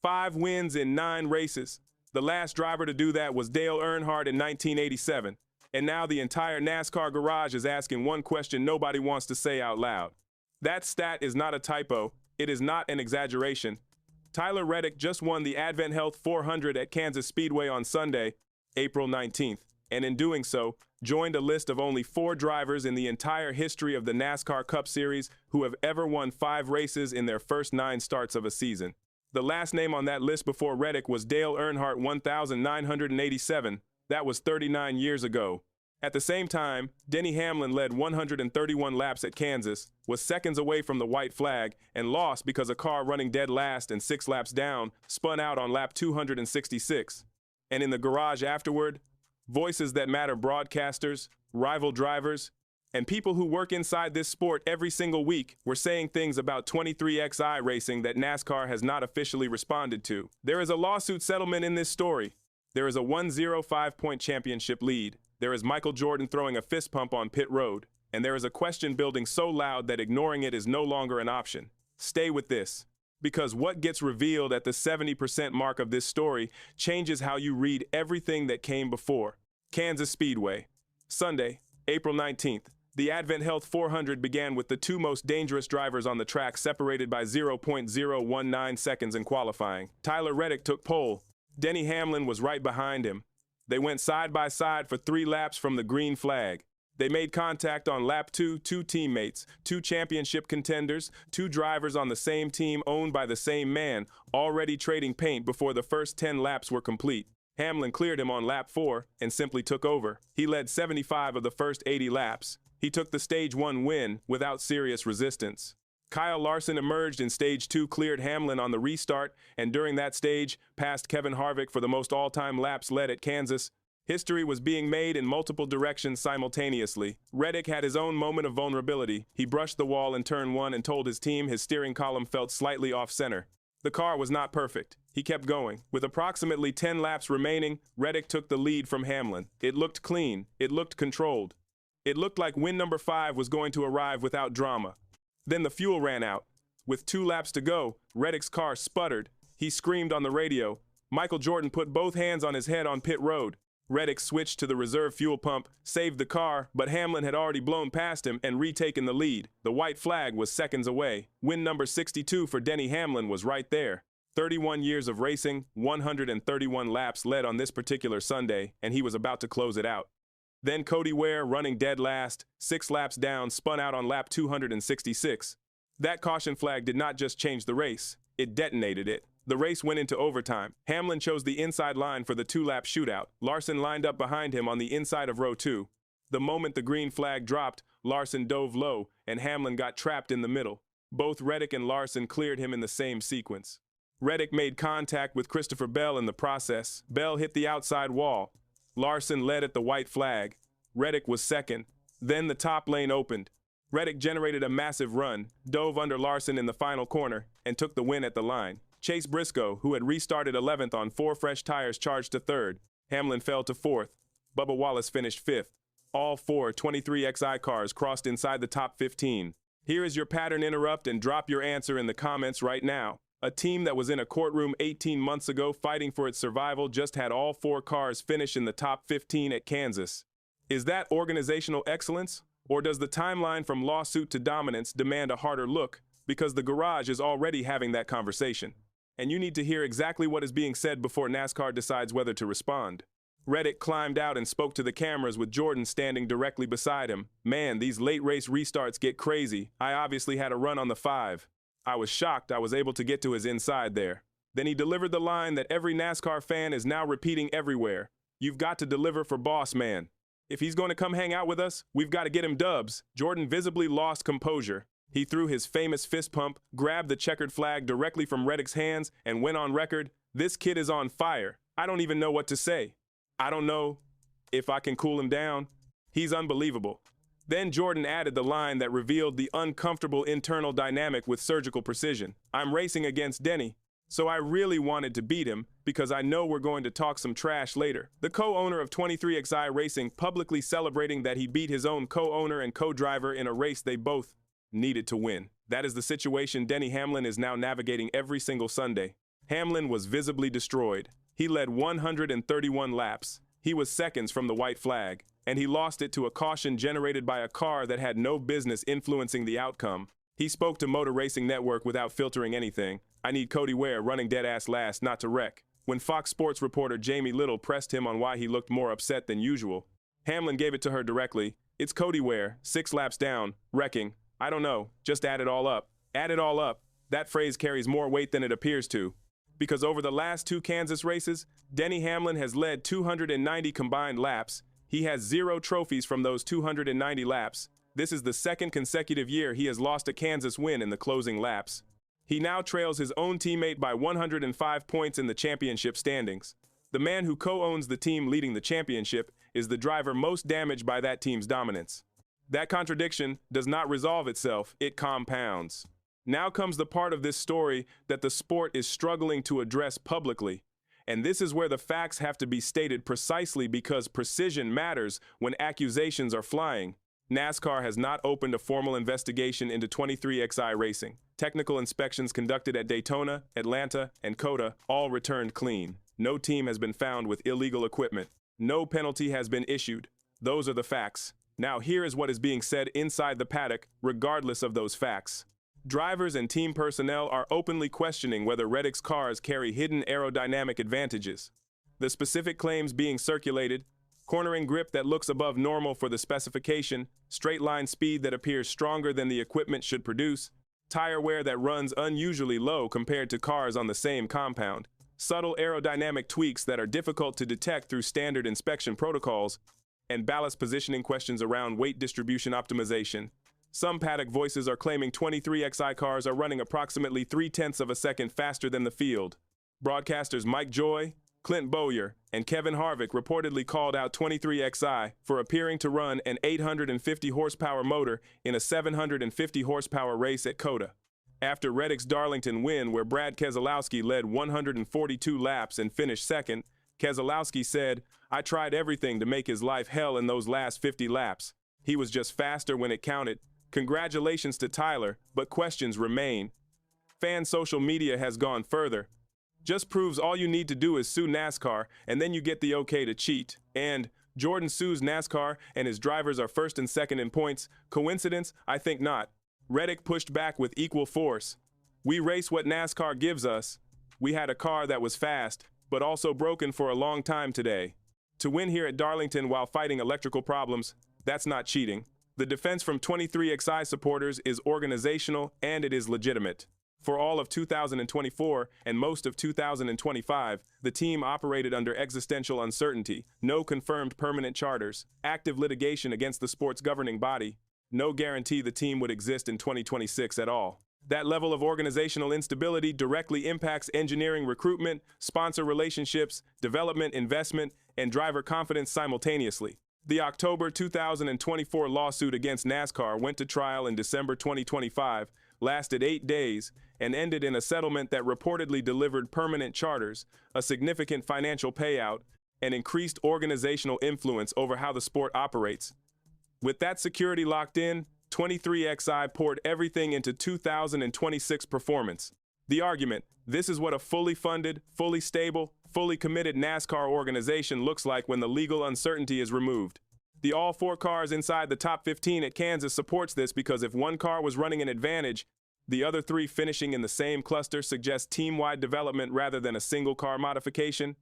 5 wins in 9 races. The last driver to do that was Dale Earnhardt in 1987. And now the entire NASCAR garage is asking one question nobody wants to say out loud. That stat is not a typo. It is not an exaggeration. Tyler Reddick just won the Advent Health 400 at Kansas Speedway on Sunday, April 19th, and in doing so, joined a list of only 4 drivers in the entire history of the NASCAR Cup Series who have ever won 5 races in their first 9 starts of a season. The last name on that list before Reddick was Dale Earnhardt 1987. That was 39 years ago. At the same time, Denny Hamlin led 131 laps at Kansas, was seconds away from the white flag, and lost because a car running dead last and 6 laps down spun out on lap 266. And in the garage afterward, voices that matter broadcasters, rival drivers, and people who work inside this sport every single week were saying things about 23XI racing that NASCAR has not officially responded to. There is a lawsuit settlement in this story. There is a 105-point championship lead. There is Michael Jordan throwing a fist pump on pit road. And there is a question building so loud that ignoring it is no longer an option. Stay with this, because what gets revealed at the 70% mark of this story changes how you read everything that came before. Kansas Speedway. Sunday, April 19th. The Advent Health 400 began with the 2 most dangerous drivers on the track separated by 0.019 seconds in qualifying. Tyler Reddick took pole. Denny Hamlin was right behind him. They went side by side for 3 laps from the green flag. They made contact on lap 2, 2 teammates, 2 championship contenders, 2 drivers on the same team owned by the same man, already trading paint before the first 10 laps were complete. Hamlin cleared him on lap 4 and simply took over. He led 75 of the first 80 laps. He took the Stage 1 win without serious resistance. Kyle Larson emerged in Stage 2, cleared Hamlin on the restart, and during that stage, passed Kevin Harvick for the most all-time laps led at Kansas. History was being made in multiple directions simultaneously. Reddick had his own moment of vulnerability. He brushed the wall in turn 1 and told his team his steering column felt slightly off-center. The car was not perfect. He kept going. With approximately 10 laps remaining, Reddick took the lead from Hamlin. It looked clean. It looked controlled. It looked like win number 5 was going to arrive without drama. Then the fuel ran out. With 2 laps to go, Reddick's car sputtered. He screamed on the radio. Michael Jordan put both hands on his head on pit road. Reddick switched to the reserve fuel pump, saved the car, but Hamlin had already blown past him and retaken the lead. The white flag was seconds away. Win number 62 for Denny Hamlin was right there. 31 years of racing, 131 laps led on this particular Sunday, and he was about to close it out. Then Cody Ware, running dead last, 6 laps down, spun out on lap 266. That caution flag did not just change the race, it detonated it. The race went into overtime. Hamlin chose the inside line for the 2-lap shootout. Larson lined up behind him on the inside of row 2. The moment the green flag dropped, Larson dove low, and Hamlin got trapped in the middle. Both Reddick and Larson cleared him in the same sequence. Reddick made contact with Christopher Bell in the process. Bell hit the outside wall. Larson led at the white flag. Reddick was second. Then the top lane opened. Reddick generated a massive run, dove under Larson in the final corner, and took the win at the line. Chase Briscoe, who had restarted 11th on 4 fresh tires, charged to 3rd. Hamlin fell to 4th. Bubba Wallace finished 5th. All 4 23XI cars crossed inside the top 15. Here is your pattern interrupt and drop your answer in the comments right now. A team that was in a courtroom 18 months ago fighting for its survival just had all 4 cars finish in the top 15 at Kansas. Is that organizational excellence? Or does the timeline from lawsuit to dominance demand a harder look? Because the garage is already having that conversation. And you need to hear exactly what is being said before NASCAR decides whether to respond. Reddick climbed out and spoke to the cameras with Jordan standing directly beside him. Man, these late race restarts get crazy. I obviously had a run on the 5. I was shocked I was able to get to his inside there. Then he delivered the line that every NASCAR fan is now repeating everywhere. You've got to deliver for boss man. If he's going to come hang out with us, we've got to get him dubs. Jordan visibly lost composure. He threw his famous fist pump, grabbed the checkered flag directly from Reddick's hands, and went on record, "This kid is on fire. I don't even know what to say. I don't know if I can cool him down. He's unbelievable." Then Jordan added the line that revealed the uncomfortable internal dynamic with surgical precision. "I'm racing against Denny, so I really wanted to beat him because I know we're going to talk some trash later." The co-owner of 23XI Racing publicly celebrating that he beat his own co-owner and co-driver in a race they both needed to win. That is the situation Denny Hamlin is now navigating every single Sunday. Hamlin was visibly destroyed. He led 131 laps. He was seconds from the white flag, and he lost it to a caution generated by a car that had no business influencing the outcome. He spoke to Motor Racing Network without filtering anything. "I need Cody Ware running dead-ass last, not to wreck." When Fox Sports reporter Jamie Little pressed him on why he looked more upset than usual, Hamlin gave it to her directly. "It's Cody Ware, 6 laps down, wrecking. I don't know, just add it all up." Add it all up. That phrase carries more weight than it appears to. Because over the last 2 Kansas races, Denny Hamlin has led 290 combined laps. He has 0 trophies from those 290 laps. This is the 2nd consecutive year he has lost a Kansas win in the closing laps. He now trails his own teammate by 105 points in the championship standings. The man who co-owns the team leading the championship is the driver most damaged by that team's dominance. That contradiction does not resolve itself, it compounds. Now comes the part of this story that the sport is struggling to address publicly. And this is where the facts have to be stated precisely because precision matters when accusations are flying. NASCAR has not opened a formal investigation into 23XI racing. Technical inspections conducted at Daytona, Atlanta, and COTA all returned clean. No team has been found with illegal equipment. No penalty has been issued. Those are the facts. Now here is what is being said inside the paddock, regardless of those facts. Drivers and team personnel are openly questioning whether Reddick's cars carry hidden aerodynamic advantages. The specific claims being circulated: cornering grip that looks above normal for the specification, straight line speed that appears stronger than the equipment should produce, tire wear that runs unusually low compared to cars on the same compound, subtle aerodynamic tweaks that are difficult to detect through standard inspection protocols, and ballast positioning questions around weight distribution optimization. Some paddock voices are claiming 23XI cars are running approximately 0.3 of a second faster than the field. Broadcasters Mike Joy, Clint Bowyer, and Kevin Harvick reportedly called out 23XI for appearing to run an 850 horsepower motor in a 750 horsepower race at COTA. After Reddick's Darlington win, where Brad Keselowski led 142 laps and finished second, Keselowski said, "I tried everything to make his life hell in those last 50 laps. He was just faster when it counted. Congratulations to Tyler, but questions remain." Fan social media has gone further. "Just proves all you need to do is sue NASCAR, and then you get the okay to cheat." And "Jordan sues NASCAR, and his drivers are first and second in points. Coincidence? I think not." Reddick pushed back with equal force. "We race what NASCAR gives us. We had a car that was fast, but also broken for a long time today. To win here at Darlington while fighting electrical problems, that's not cheating." The defense from 23XI supporters is organizational and it is legitimate. For all of 2024 and most of 2025, the team operated under existential uncertainty, no confirmed permanent charters, active litigation against the sport's governing body, no guarantee the team would exist in 2026 at all. That level of organizational instability directly impacts engineering recruitment, sponsor relationships, development, investment, and driver confidence simultaneously. The October 2024 lawsuit against NASCAR went to trial in December 2025, lasted 8 days, and ended in a settlement that reportedly delivered permanent charters, a significant financial payout, and increased organizational influence over how the sport operates. With that security locked in, 23XI poured everything into 2026 performance. The argument: this is what a fully funded, fully stable, fully committed NASCAR organization looks like when the legal uncertainty is removed. The all 4 cars inside the top 15 at Kansas supports this because if one car was running an advantage, the other 3 finishing in the same cluster suggests team-wide development rather than a single car modification.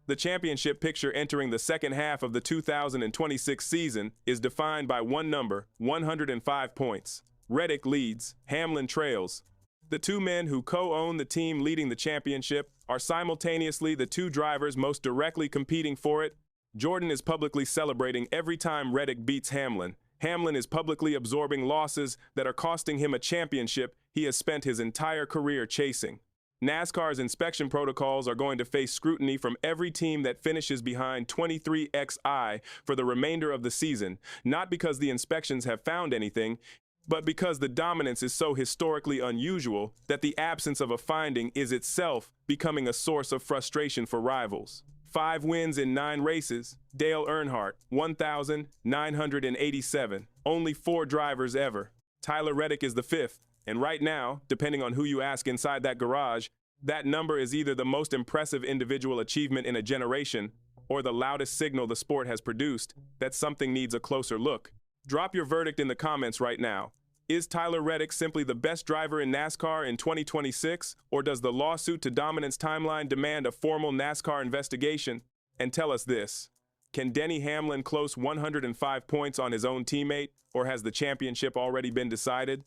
The championship picture entering the second half of the 2026 season is defined by one number: 105 points. Reddick leads, Hamlin trails. The 2 men who co-own the team leading the championship are simultaneously the 2 drivers most directly competing for it. Jordan is publicly celebrating every time Reddick beats Hamlin. Hamlin is publicly absorbing losses that are costing him a championship he has spent his entire career chasing. NASCAR's inspection protocols are going to face scrutiny from every team that finishes behind 23XI for the remainder of the season, not because the inspections have found anything, but because the dominance is so historically unusual that the absence of a finding is itself becoming a source of frustration for rivals. 5 wins in 9 races, Dale Earnhardt, 1,987, only 4 drivers ever. Tyler Reddick is the 5th, and right now, depending on who you ask inside that garage, That number is either the most impressive individual achievement in a generation or the loudest signal the sport has produced that something needs a closer look. Drop your verdict in the comments right now. Is Tyler Reddick simply the best driver in NASCAR in 2026, or does the lawsuit to dominance timeline demand a formal NASCAR investigation? And tell us this: can Denny Hamlin close 105 points on his own teammate, or has the championship already been decided?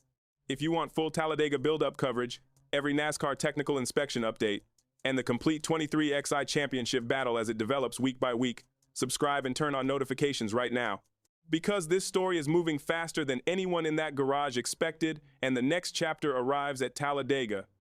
If you want full Talladega build-up coverage, every NASCAR technical inspection update, and the complete 23XI championship battle as it develops week by week, subscribe and turn on notifications right now. Because this story is moving faster than anyone in that garage expected, and the next chapter arrives at Talladega,